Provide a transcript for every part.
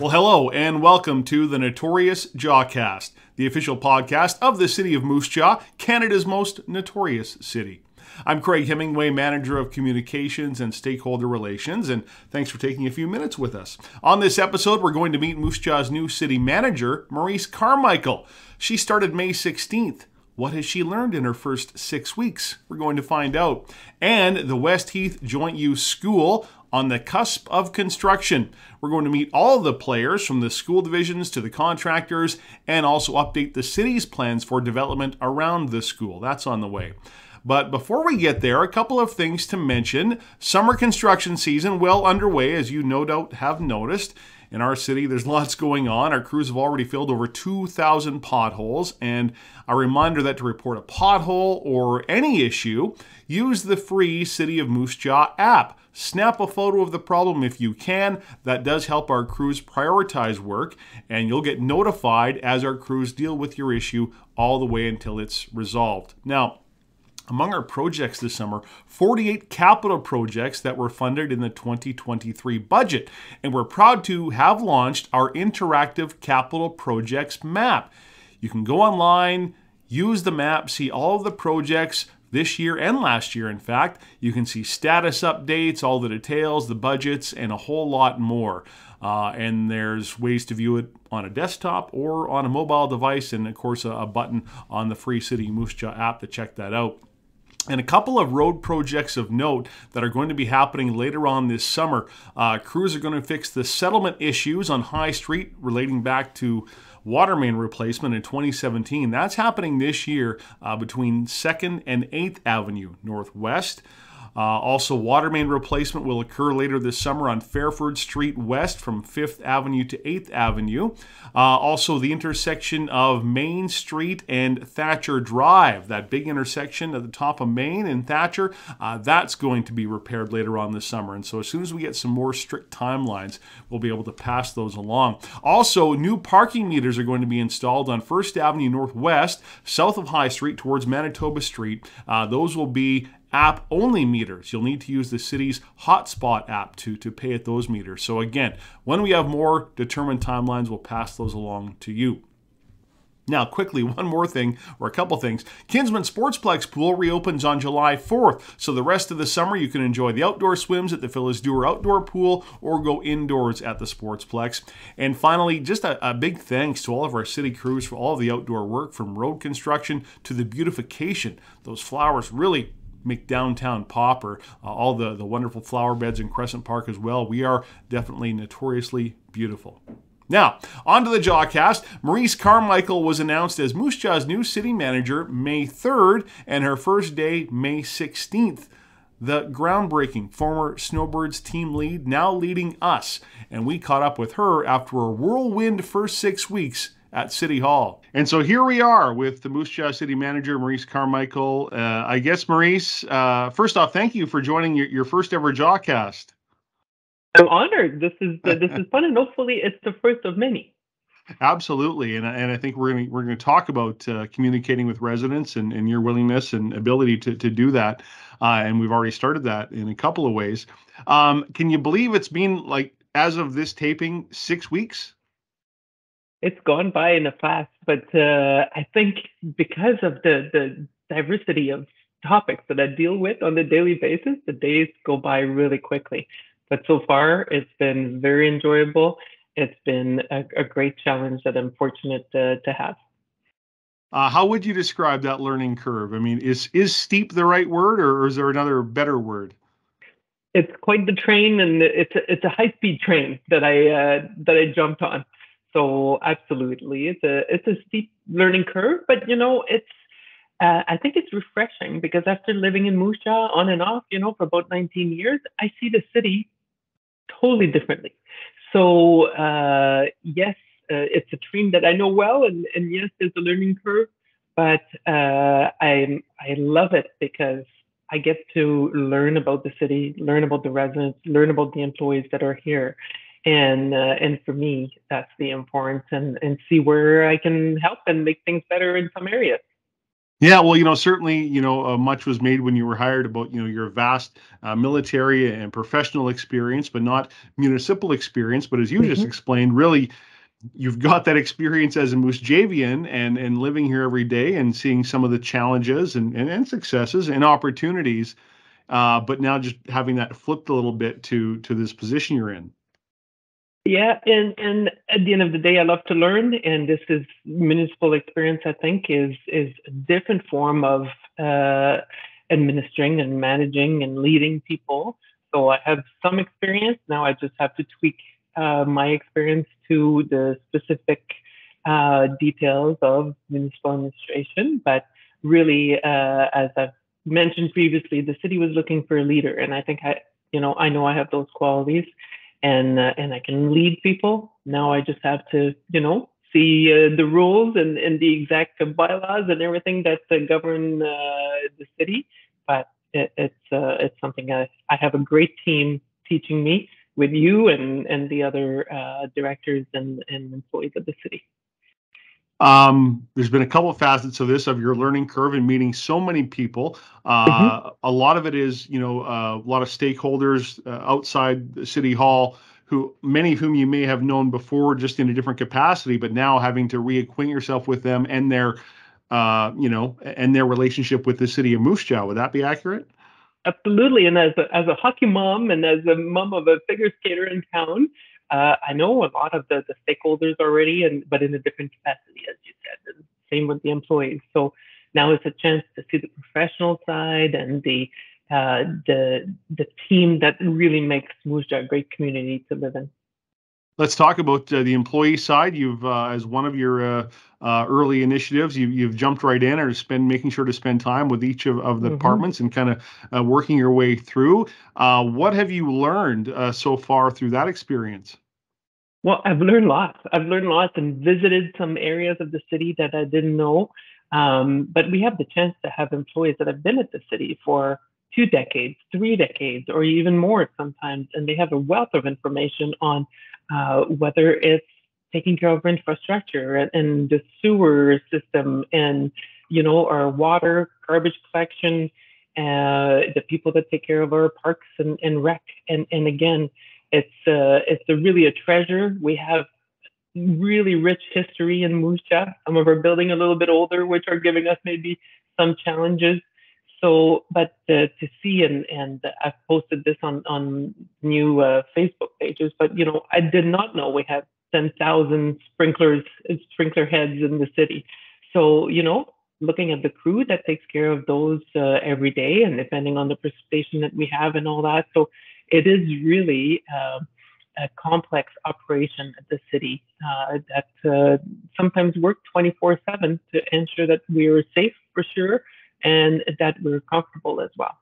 Well, hello and welcome to the Notorious Jawcast, the official podcast of the city of Moose Jaw, Canada's most notorious city. I'm Craig Hemingway, Manager of Communications and Stakeholder Relations, and thanks for taking a few minutes with us. On this episode, we're going to meet Moose Jaw's new City Manager, Maryse Carmichael. She started May 16th. What has she learned in her first 6 weeks? We're going to find out. And the Westheath Joint Use School on the cusp of construction. We're going to meet all of the players from the school divisions to the contractors and also update the city's plans for development around the school. That's on the way. But before we get there, a couple of things to mention. Summer construction season well underway, as you no doubt have noticed. In our city, there's lots going on. Our crews have already filled over 2,000 potholes. And a reminder that to report a pothole or any issue, use the free City of Moose Jaw app. Snap a photo of the problem if you can. That does help our crews prioritize work, and you'll get notified as our crews deal with your issue all the way until it's resolved. Now, among our projects this summer, 48 capital projects that were funded in the 2023 budget. And we're proud to have launched our interactive capital projects map. You can go online, use the map, see all of the projects this year and last year, in fact. You can see status updates, all the details, the budgets, and a whole lot more. And there's ways to view it on a desktop or on a mobile device, and of course a button on the free City Moose Jaw app to check that out. And a couple of road projects of note that are going to be happening later on this summer. Crews are going to fix the settlement issues on High Street relating back to water main replacement in 2017. That's happening this year between 2nd and 8th Avenue Northwest. Also, water main replacement will occur later this summer on Fairford Street West from 5th Avenue to 8th Avenue. Also, the intersection of Main Street and Thatcher Drive, that big intersection at the top of Main and Thatcher, that's going to be repaired later on this summer. And so as soon as we get some more strict timelines, we'll be able to pass those along. Also, new parking meters are going to be installed on 1st Avenue Northwest, south of High Street towards Manitoba Street. Those will be app-only meters. You'll need to use the city's hotspot app to pay at those meters. So again, when we have more determined timelines, we'll pass those along to you. Now, quickly, one more thing, or a couple things. Kinsman Sportsplex Pool reopens on July 4th, so the rest of the summer you can enjoy the outdoor swims at the Phyllis Dewar Outdoor Pool or go indoors at the Sportsplex. And finally, just a big thanks to all of our city crews for all of the outdoor work, from road construction to the beautification. Those flowers really make downtown pop, or all the wonderful flower beds in Crescent Park as well. We are definitely notoriously beautiful. Now, on to the Jawcast. Maryse Carmichael was announced as Moose Jaw's new city manager May 3rd, and her first day May 16th. The groundbreaking former Snowbirds team lead now leading us, and we caught up with her after a whirlwind first 6 weeks at City Hall. And so here we are with the Moose Jaw City Manager, Maryse Carmichael. I guess, Maryse, first off, thank you for joining your first ever Jawcast. I'm honored. This is fun, and hopefully it's the first of many. Absolutely, and I think we're going to talk about communicating with residents and your willingness and ability to do that. And we've already started that in a couple of ways. Can you believe it's been, like, as of this taping, 6 weeks? It's gone by in a flash, but I think because of the diversity of topics that I deal with on a daily basis, the days go by really quickly. But so far, it's been very enjoyable. It's been a great challenge that I'm fortunate to have. How would you describe that learning curve? I mean, is steep the right word, or is there another better word? It's quite the train, and it's a high-speed train that I jumped on. So absolutely, it's a steep learning curve, but it's I think it's refreshing, because after living in Moose Jaw on and off, for about 19 years, I see the city totally differently. So yes, it's a train that I know well, and yes, there's a learning curve, but I love it because I get to learn about the city, learn about the residents, learn about the employees that are here. And for me, that's the importance, and see where I can help and make things better in some areas. Yeah, well, certainly, much was made when you were hired about, your vast military and professional experience, but not municipal experience. But as you just Hmm. explained, really, you've got that experience as a Moose Javian and living here every day and seeing some of the challenges and successes and opportunities. But now just having that flipped a little bit to this position you're in. Yeah, and at the end of the day, I love to learn, and this is municipal experience. I think is a different form of uh, administering and managing and leading people. So I have some experience now. I just have to tweak my experience to the specific details of municipal administration. But really, as I've mentioned previously, the city was looking for a leader, and I think I know I have those qualities and I can lead people. Now I just have to, see the rules and the exact bylaws and everything that govern the city. But it's something I have a great team teaching me with you and the other directors and employees of the city. There's been a couple of facets of this, of your learning curve and meeting so many people. Mm-hmm. A lot of it is, a lot of stakeholders outside the city hall, who many of whom you may have known before, just in a different capacity, but now having to reacquaint yourself with them and their relationship with the city of Moose Jaw. Would that be accurate? Absolutely. And as a hockey mom and as a mom of a figure skater in town, I know a lot of the stakeholders already, but in a different capacity, as you said. And same with the employees. So now it's a chance to see the professional side and the team that really makes Moose Jaw a great community to live in. Let's talk about the employee side. You've, as one of your early initiatives, you've jumped right in, or making sure to spend time with each of the Mm-hmm. departments and kind of working your way through. What have you learned so far through that experience? Well, I've learned lots. I've learned lots and visited some areas of the city that I didn't know. But we have the chance to have employees that have been at the city for 2 decades, 3 decades, or even more sometimes, and they have a wealth of information on whether it's taking care of infrastructure and the sewer system, and our water, garbage collection, the people that take care of our parks and rec, and again it's really a treasure. We have really rich history in Moose Jaw. Some of our building a little bit older, which are giving us maybe some challenges. So, but to see and I've posted this on new Facebook pages. But I did not know we have 10,000 sprinkler heads in the city. So looking at the crew that takes care of those every day, and depending on the precipitation that we have and all that. So it is really a complex operation at the city that sometimes work 24/7 to ensure that we're safe for sure and that we're comfortable as well.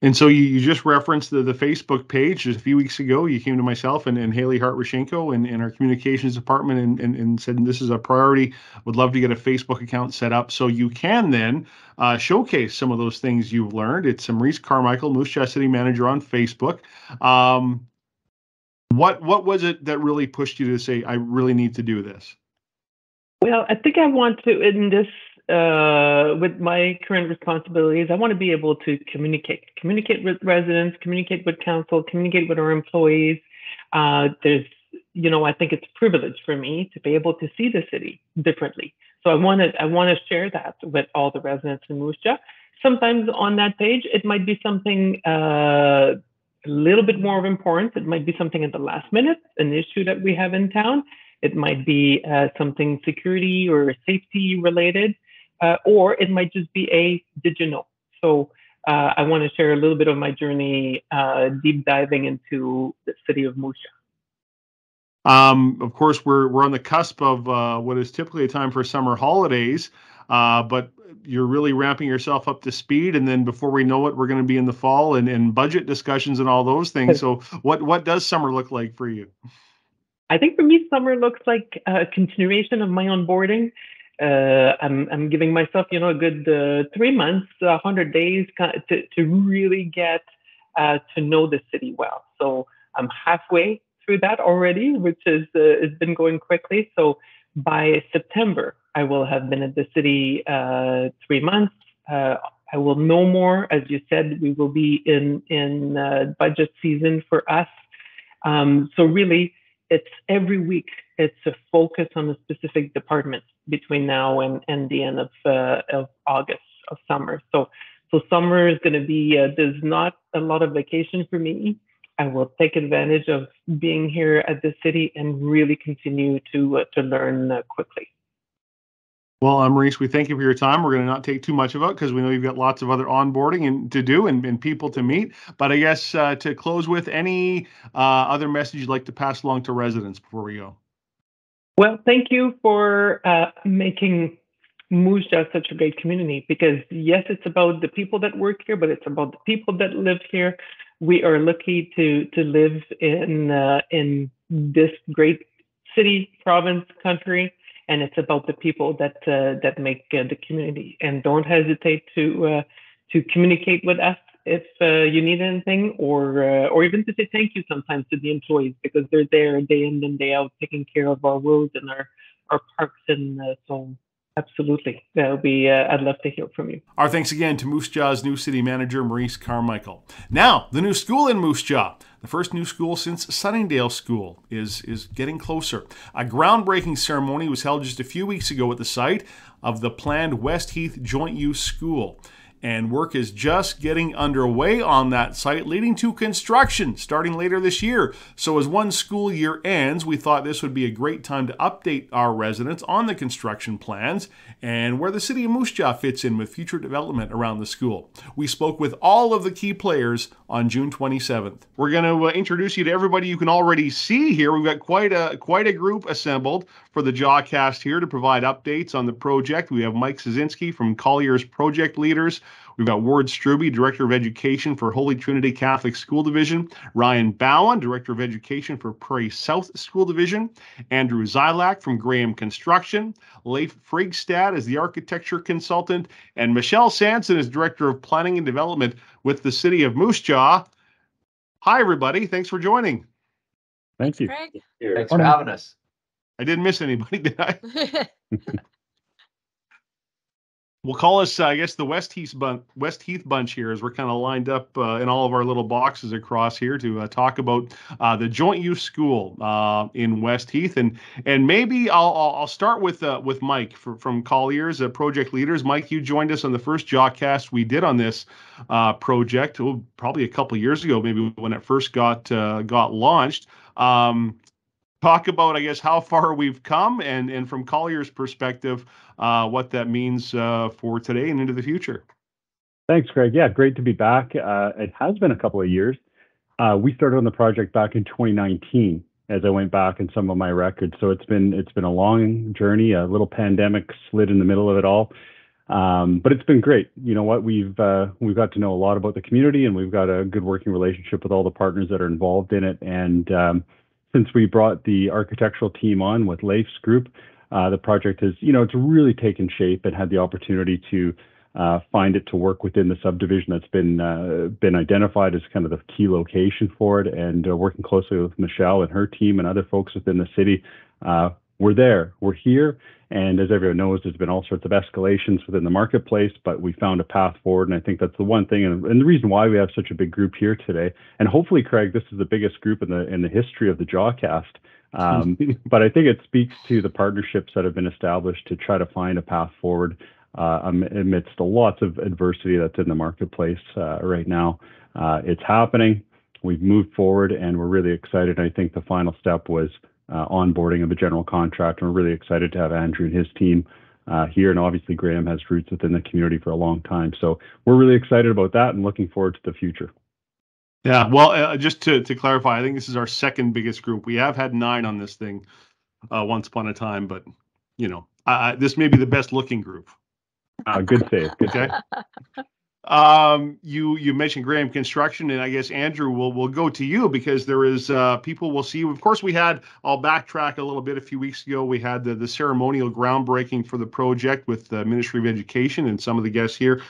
And so you just referenced the Facebook page. Just a few weeks ago, you came to myself and Haley Hart-Rashenko in our communications department and said, this is a priority. Would love to get a Facebook account set up so you can then showcase some of those things you've learned. It's Maryse Carmichael, Moose Jaw City Manager on Facebook. Um, what was it that really pushed you to say, I really need to do this? Well, I think I want to, in this, with my current responsibilities, I want to be able to communicate with residents, communicate with council, communicate with our employees. I think it's a privilege for me to be able to see the city differently. So I want to share that with all the residents in Moose Jaw. Sometimes on that page, it might be something a little bit more of importance. It might be something at the last minute, an issue that we have in town. It might be something security or safety related, or it might just be a did you know? So I want to share a little bit of my journey deep diving into the city of Moose Jaw. Of course, we're on the cusp of what is typically a time for summer holidays, but you're really ramping yourself up to speed, and then before we know it, we're going to be in the fall and budget discussions and all those things. So, what does summer look like for you? I think for me, summer looks like a continuation of my onboarding. I'm giving myself, a good 3 months, 100 days to really get to know the city well. So I'm halfway through that already, which is has been going quickly. So by September, I will have been at the city 3 months. I will know more. As you said, we will be in budget season for us. So really, it's every week. It's a focus on a specific department between now and the end of August, of summer. So summer is going to be, there's not a lot of vacation for me. I will take advantage of being here at the city and really continue to learn quickly. Well, Maryse, we thank you for your time. We're going to not take too much of it because we know you've got lots of other onboarding and to do and people to meet. But I guess to close with, any other message you'd like to pass along to residents before we go? Well, thank you for making Moose Jaw such a great community, because yes, it's about the people that work here, but it's about the people that live here. We are lucky to live in this great city, province, country, and it's about the people that make the community. And don't hesitate to communicate with us if you need anything, or even to say thank you sometimes to the employees, because they're there day in and day out taking care of our roads and our parks, and so. Absolutely. That'll be, I'd love to hear from you. Our thanks again to Moose Jaw's new city manager, Maryse Carmichael. Now, the new school in Moose Jaw. The first new school since Sunningdale School is getting closer. A groundbreaking ceremony was held just a few weeks ago at the site of the planned Westheath Joint Use School. And work is just getting underway on that site, leading to construction starting later this year. So as one school year ends, we thought this would be a great time to update our residents on the construction plans and where the city of Moose Jaw fits in with future development around the school. We spoke with all of the key players on June 27th. We're going to introduce you to everybody you can already see here. We've got quite a group assembled for the Jawcast here to provide updates on the project. We have Mike Szynski from Collier's Project Leaders. We've got Ward Struby, Director of Education for Holy Trinity Catholic School Division, Ryan Bowen, Director of Education for Prairie South School Division, Andrew Zylak from Graham Construction, Leif Frigstad is the architecture consultant, and Michelle Sanson is Director of Planning and Development with the City of Moose Jaw. Hi, everybody. Thanks for joining. Thank you. Craig. Thanks for having us. I didn't miss anybody, did I? We'll call us, I guess, the Westheath bunch here, as we're kind of lined up in all of our little boxes across here to talk about the joint use school in Westheath, and maybe I'll start with Mike from Collier's Project Leaders. Mike, you joined us on the first Jawcast we did on this project, probably a couple years ago, maybe when it first got launched. Talk about, I guess, how far we've come, and from Collier's perspective, what that means for today and into the future. Thanks, Craig. Yeah, great to be back. It has been a couple of years. We started on the project back in 2019, as I went back in some of my records. So it's been a long journey. A little pandemic slid in the middle of it all, but it's been great. You know what? We've got to know a lot about the community, and we've got a good working relationship with all the partners that are involved in it. And since we brought the architectural team on with Leif's group, the project has, it's really taken shape and had the opportunity to find it to work within the subdivision that's been identified as kind of the key location for it. And working closely with Michelle and her team and other folks within the city, we're there, we're here. And as everyone knows, there's been all sorts of escalations within the marketplace, but we found a path forward. And I think that's the one thing, and the reason why we have such a big group here today. And hopefully, Craig, this is the biggest group in the history of the Jawcast. But I think it speaks to the partnerships that have been established to try to find a path forward amidst lots of adversity that's in the marketplace right now. It's happening. We've moved forward, and we're really excited. I think the final step was onboarding of a general contractor. We're really excited to have Andrew and his team here, and obviously Graham has roots within the community for a long time. So we're really excited about that and looking forward to the future. Yeah, well, just to clarify, I think this is our second biggest group. We have had 9 on this thing once upon a time, but this may be the best looking group. Good save. Good okay. save. You mentioned Graham Construction, and I guess Andrew will go to you because there is people will see. Of course, I'll backtrack a little bit. A few weeks ago, we had the ceremonial groundbreaking for the project with the Ministry of Education and some of the guests here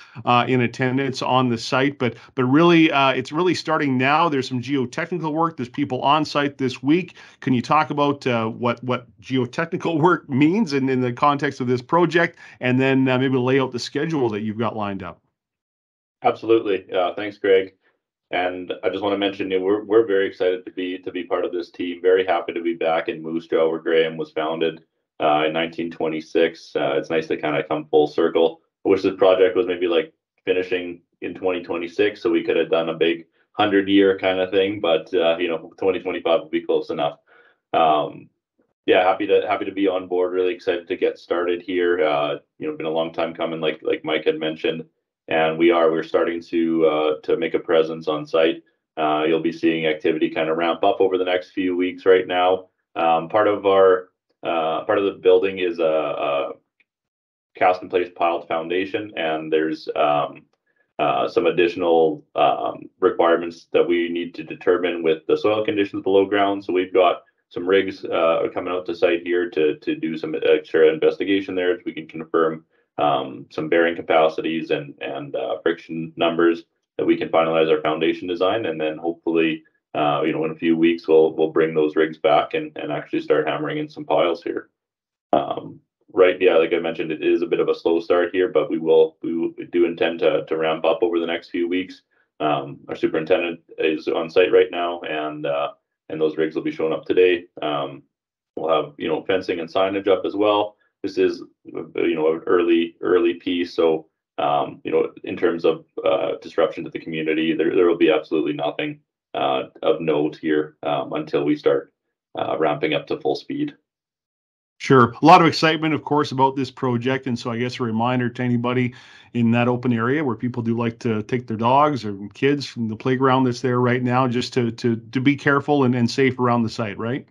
in attendance on the site. But really, it's really starting now. There's some geotechnical work. There's people on site this week. Can you talk about what geotechnical work means in the context of this project, and then maybe lay out the schedule that you've got lined up? Absolutely. Thanks, Greg. And I just want to mention, we're very excited to be part of this team. Very happy to be back in Moose Jaw, where Graham was founded in 1926. It's nice to kind of come full circle. I wish this project was maybe like finishing in 2026, so we could have done a big 100-year kind of thing. But 2025 would be close enough. Yeah, happy to be on board. Really excited to get started here. Been a long time coming, like Mike had mentioned. And we're starting to make a presence on site. You'll be seeing activity kind of ramp up over the next few weeks. Right now, part of the building is a cast in place piled foundation, and there's some additional requirements that we need to determine with the soil conditions below ground. So we've got some rigs coming out to site here to do some extra investigation there, so we can confirm some bearing capacities and friction numbers that we can finalize our foundation design, and then hopefully in a few weeks we'll bring those rigs back and actually start hammering in some piles here. Right, yeah, like I mentioned, it is a bit of a slow start here, but we do intend to ramp up over the next few weeks. Our superintendent is on site right now, and those rigs will be showing up today. We'll have fencing and signage up as well. This is an early piece, so in terms of disruption to the community, there will be absolutely nothing of note here until we start ramping up to full speed. Sure. A lot of excitement, of course, about this project. And so I guess a reminder to anybody in that open area where people do like to take their dogs or kids from the playground that's there right now, just to be careful and safe around the site, right?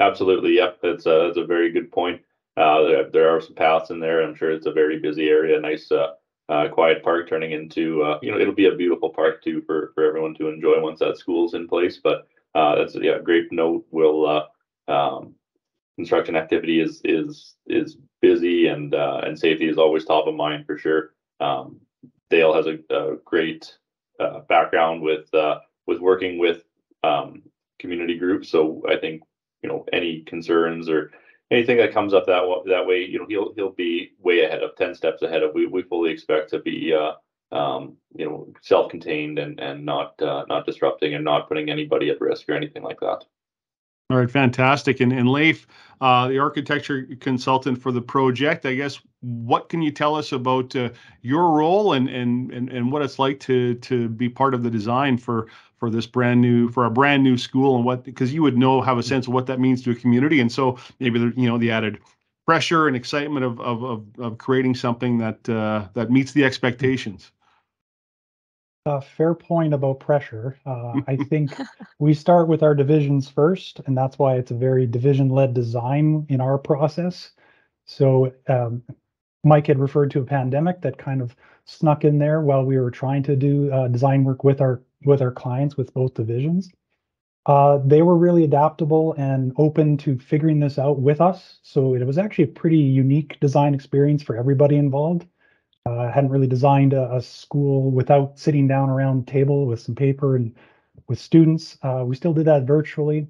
Absolutely. Yep. That's a very good point. There are some paths in there. I'm sure it's a very busy area, nice quiet park turning into, it'll be a beautiful park too for everyone to enjoy once that school's in place. But that's a great note. Construction activity is busy, and safety is always top of mind for sure. Dale has a great background with working with community groups, so I think any concerns or anything that comes up that way, he'll be way ahead of 10 steps ahead of. We fully expect to be self-contained and not disrupting and not putting anybody at risk or anything like that. All right, fantastic. And Leif, the architecture consultant for the project, I guess, what can you tell us about your role and what it's like to be part of the design for a brand new school, and because you would have a sense of what that means to a community, and so maybe the added pressure and excitement of creating something that meets the expectations. Fair point about pressure. I think we start with our divisions first, and that's why it's a very division-led design in our process. So Mike had referred to a pandemic that kind of snuck in there while we were trying to do design work with our clients with both divisions. They were really adaptable and open to figuring this out with us. So it was actually a pretty unique design experience for everybody involved. I hadn't really designed a school without sitting down around a table with some paper and with students. We still did that virtually.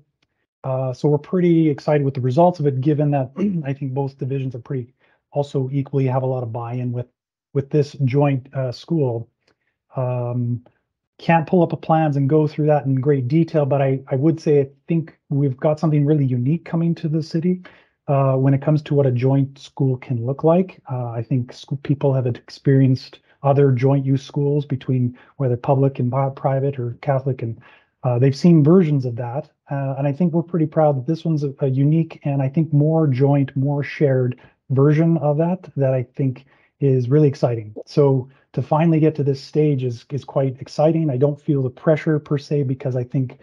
So we're pretty excited with the results of it, given that I think both divisions are pretty also equally have a lot of buy-in with this joint school. Can't pull up the plans and go through that in great detail, but I would say I think we've got something really unique coming to the city. When it comes to what a joint school can look like. I think people have experienced other joint use schools between whether public and private or Catholic, and they've seen versions of that. And I think we're pretty proud that this one's a unique and I think more joint, more shared version of that I think is really exciting. So to finally get to this stage is quite exciting. I don't feel the pressure per se, because I think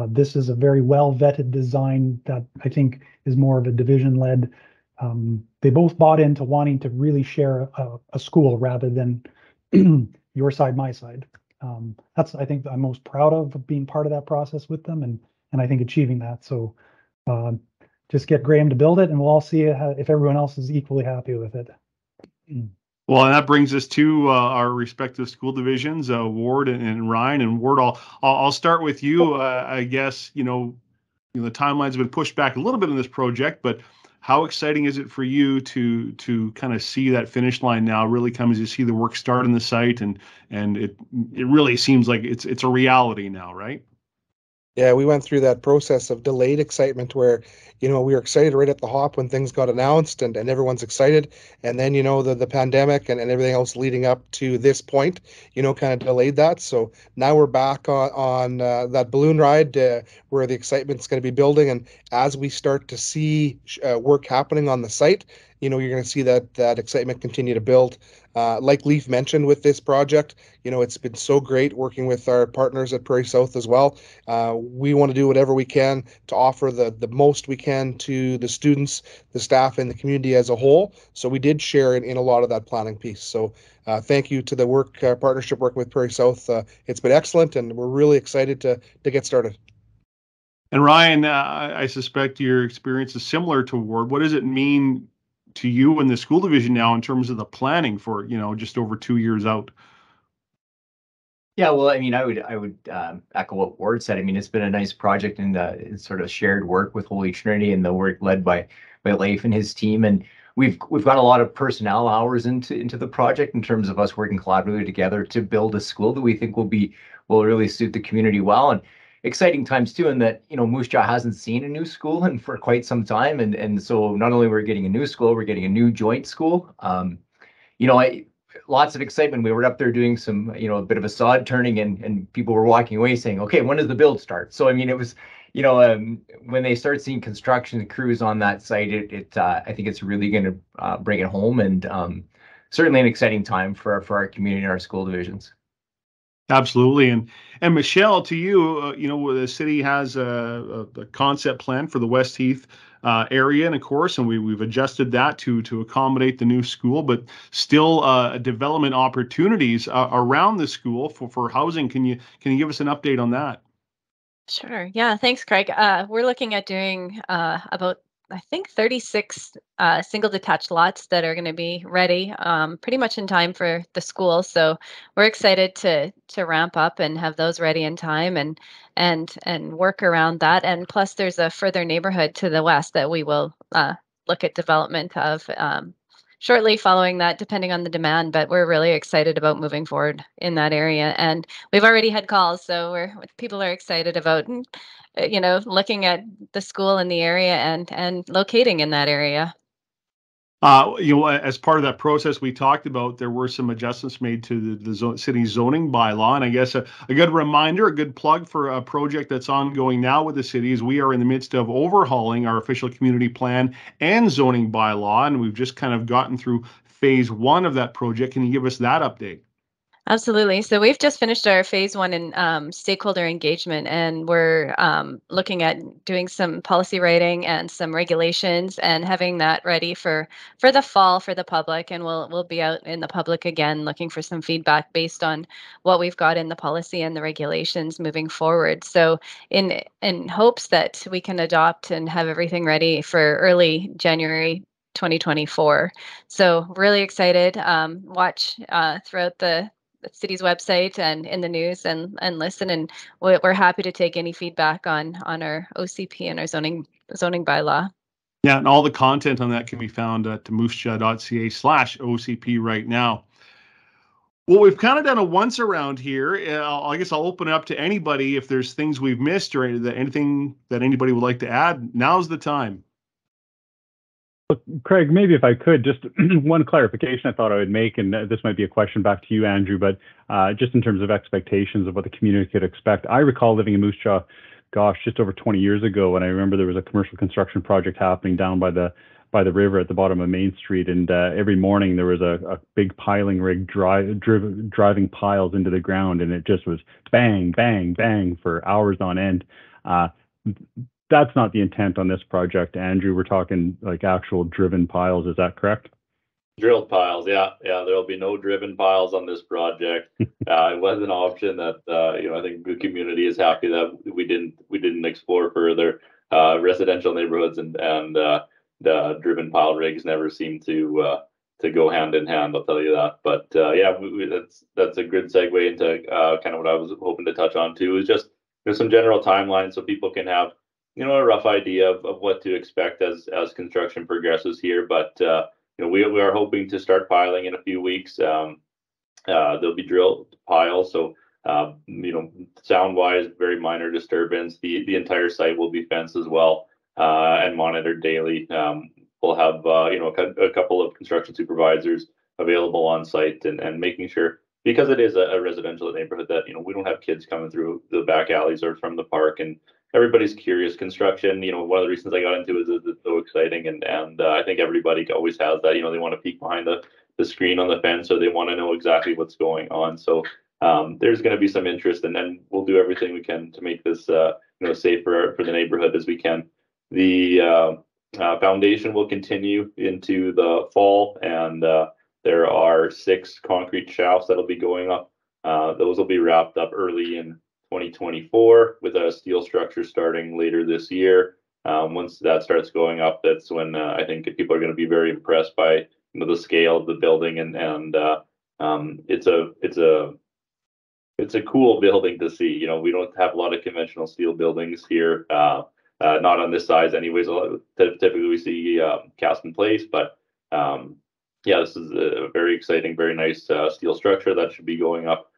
this is a very well vetted design that I think is more of a division led. They both bought into wanting to really share a school rather than your side, my side. That's, I think, I'm most proud of being part of that process with them, and I think achieving that. So just get Graham to build it, and we'll all see if everyone else is equally happy with it. Well, and that brings us to our respective school divisions, Ward and Ryan. And Ward, I'll start with you. I guess the timeline's been pushed back a little bit in this project, but how exciting is it for you to kind of see that finish line now really come as you see the work start in the site, and it really seems like it's a reality now, right? Yeah, we went through that process of delayed excitement where, we were excited right at the hop when things got announced and everyone's excited. And then, the pandemic and everything else leading up to this point, kind of delayed that. So now we're back on that balloon ride where the excitement's going to be building. And as we start to see work happening on the site, you're going to see that excitement continue to build. Like Leaf mentioned with this project, it's been so great working with our partners at Prairie South as well. We want to do whatever we can to offer the most we can to the students, the staff, and the community as a whole. So we did share in a lot of that planning piece. So thank you to the partnership working with Prairie South. It's been excellent, and we're really excited to get started. And Ryan, I suspect your experience is similar to Ward. What does it mean to you in the school division now in terms of the planning for just over 2 years out? Yeah, well, I mean, I would echo what Ward said. I mean, it's been a nice project, and it's sort of shared work with Holy Trinity and the work led by Leif and his team. And we've got a lot of personnel hours into the project in terms of us working collaboratively together to build a school that we think will really suit the community well. And exciting times too, in that Moose Jaw hasn't seen a new school in for quite some time, and so not only we're getting a new school, we're getting a new joint school. Lots of excitement. We were up there doing some, a bit of a sod turning, and people were walking away saying, okay, when does the build start? So, I mean, it was, when they start seeing construction crews on that site, I think it's really going to bring it home, and certainly an exciting time for our community and our school divisions. Absolutely. And Michelle, to you, the city has a concept plan for the Westheath area, and of course, and we've adjusted that to accommodate the new school, but still development opportunities around the school for housing. Can you give us an update on that? Sure. Yeah. Thanks, Craig. We're looking at doing about, I think, 36 single detached lots that are going to be ready pretty much in time for the school. So we're excited to ramp up and have those ready in time and work around that. And plus, there's a further neighborhood to the west that we will look at development of shortly following that, depending on the demand. But we're really excited about moving forward in that area. And we've already had calls, so people are excited about looking at the school in the area and locating in that area. As part of that process we talked about, there were some adjustments made to the city's zoning bylaw, and I guess a good reminder, a good plug for a project that's ongoing now with the city is we are in the midst of overhauling our official community plan and zoning bylaw, and we've just kind of gotten through phase 1 of that project. Can you give us that update? Absolutely. So we've just finished our phase 1 in stakeholder engagement, and we're looking at doing some policy writing and some regulations and having that ready for the fall for the public. And we'll be out in the public again looking for some feedback based on what we've got in the policy and the regulations moving forward. So in hopes that we can adopt and have everything ready for early January 2024. So really excited. Watch throughout the city's website and in the news and listen, and we're happy to take any feedback on our OCP and our zoning bylaw. Yeah, and all the content on that can be found at moosejaw.ca/OCP right now. Well, we've kind of done a once around here. I guess I'll open it up to anybody if there's things we've missed or anything that anybody would like to add. Now's the time. Craig, maybe if I could, just one clarification I thought I would make, and this might be a question back to you, Andrew, but just in terms of expectations of what the community could expect. I recall living in Moose Jaw, just over 20 years ago, and I remember there was a commercial construction project happening down by the river at the bottom of Main Street, and every morning there was a big piling rig driving piles into the ground, and it just was bang, bang, bang for hours on end. That's not the intent on this project, Andrew. We're talking like actual driven piles. Is that correct? Drilled piles, yeah. There'll be no driven piles on this project. It was an option that I think the community is happy that we didn't explore further. Residential neighborhoods and the driven pile rigs never seem to go hand in hand. I'll tell you that. But that's a good segue into kind of what I was hoping to touch on too. Is just there's some general timelines so people can have a rough idea of what to expect as construction progresses here. But we are hoping to start piling in a few weeks. There'll be drilled piles, so sound-wise, very minor disturbance. The entire site will be fenced as well and monitored daily. We'll have a couple of construction supervisors available on site and making sure, because it is a residential neighborhood, that we don't have kids coming through the back alleys or from the park, and everybody's curious. Construction, one of the reasons I got into it is it's so exciting, and I think everybody always has that. They want to peek behind the screen on the fence, or they want to know exactly what's going on. So there's going to be some interest, and then we'll do everything we can to make this safe for the neighborhood as we can. The foundation will continue into the fall, and there are 6 concrete shafts that'll be going up. Those will be wrapped up early in 2024 with a steel structure starting later this year. Once that starts going up, that's when I think people are going to be very impressed by the scale of the building, and it's a cool building to see. We don't have a lot of conventional steel buildings here, not on this size anyways. Typically we see cast in place, but this is a very exciting, very nice steel structure that should be going up,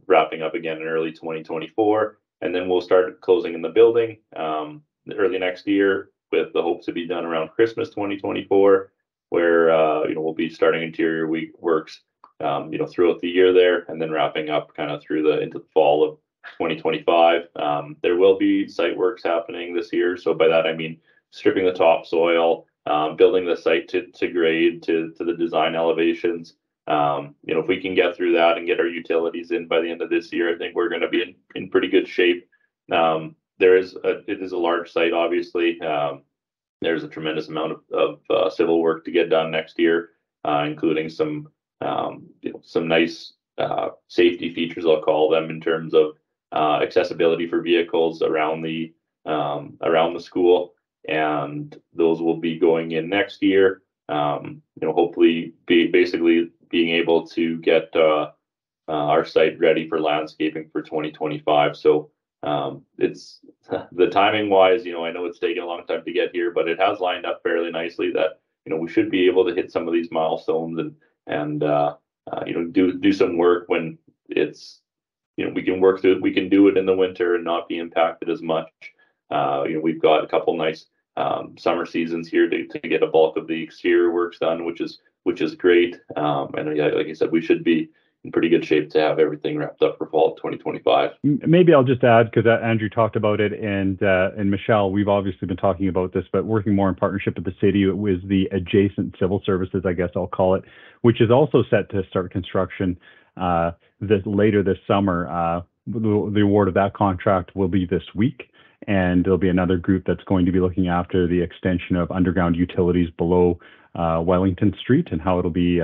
wrapping up again in early 2024, and then we'll start closing in the building early next year, with the hopes to be done around Christmas 2024, where we'll be starting interior works throughout the year there, and then wrapping up kind of into the fall of 2025. There will be site works happening this year, so by that I mean stripping the topsoil, building the site to grade to the design elevations. If we can get through that and get our utilities in by the end of this year, I think we're going to be in pretty good shape. It is a large site, obviously. There's a tremendous amount of civil work to get done next year, including some nice safety features, I'll call them, in terms of accessibility for vehicles around the school, and those will be going in next year. Hopefully basically being able to get our site ready for landscaping for 2025. So it's the timing wise, I know it's taken a long time to get here, but it has lined up fairly nicely that we should be able to hit some of these milestones and do some work when it's we can work through it. We can do it in the winter and not be impacted as much. We've got a couple nice summer seasons here to get a bulk of the exterior works done, which is great. And like I said, we should be in pretty good shape to have everything wrapped up for fall 2025. Maybe I'll just add, because Andrew talked about it, and Michelle, we've obviously been talking about this, but working more in partnership with the city with the adjacent civil services, I guess I'll call it, which is also set to start construction later this summer. The award of that contract will be this week, and there'll be another group that's going to be looking after the extension of underground utilities below Wellington Street and how it'll be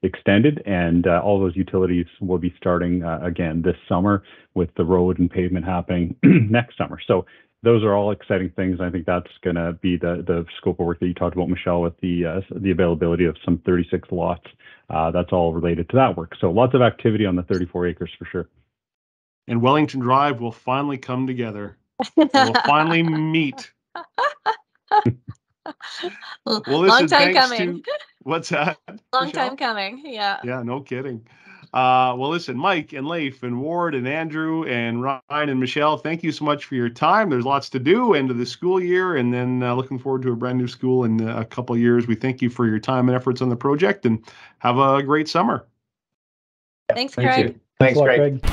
extended, and all those utilities will be starting again this summer, with the road and pavement happening next summer. So those are all exciting things. I think that's going to be the scope of work that you talked about, Michelle, with the availability of some 36 lots. That's all related to that work. So lots of activity on the 34 acres for sure. And Wellington Drive will finally come together. We'll finally meet. Well, long time coming. What's that? Long Michelle? time coming. Yeah. Yeah, no kidding. Well, listen, Mike and Leif and Ward and Andrew and Ryan and Michelle, thank you so much for your time. There's lots to do end of the school year, and then looking forward to a brand new school in a couple of years. We thank you for your time and efforts on the project, and have a great summer. Thanks, Craig. Thanks, Craig.